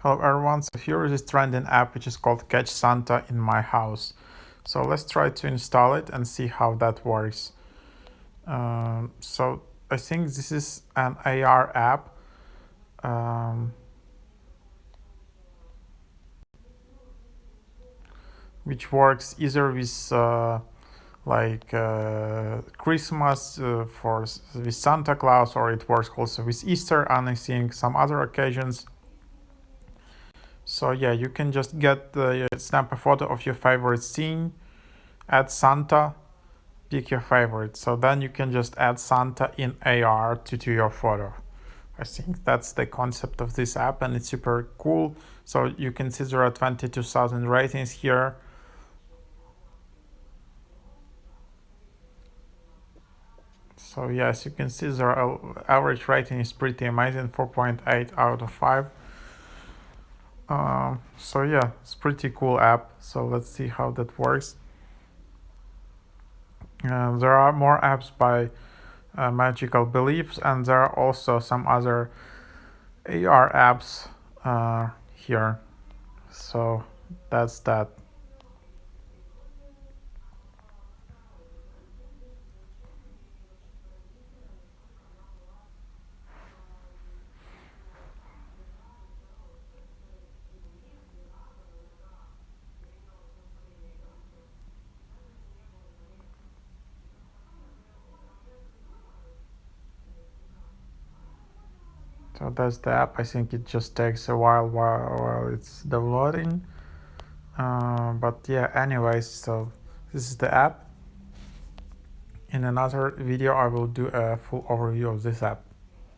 Hello everyone, so here is this trending app which is called Catch Santa in My House. So let's try to install it and see how that works. So I think this is an AR app. Um, which works either with Christmas with Santa Claus, or it works also with Easter and I think some other occasions. So yeah, you can just snap a photo of your favorite scene, add Santa, pick your favorite. So then you can just add Santa in AR to your photo. I think that's the concept of this app and it's super cool. So you can see there are 22,000 ratings here. So yes, you can see their average rating is pretty amazing, 4.8 out of 5. So yeah, it's pretty cool app. So let's see how that works. There are more apps by Magical Beliefs, and there are also some other AR apps here. So that's that. So that's the app. I think it just takes a while it's downloading. But yeah, anyways, so this is the app. In another video, I will do a full overview of this app.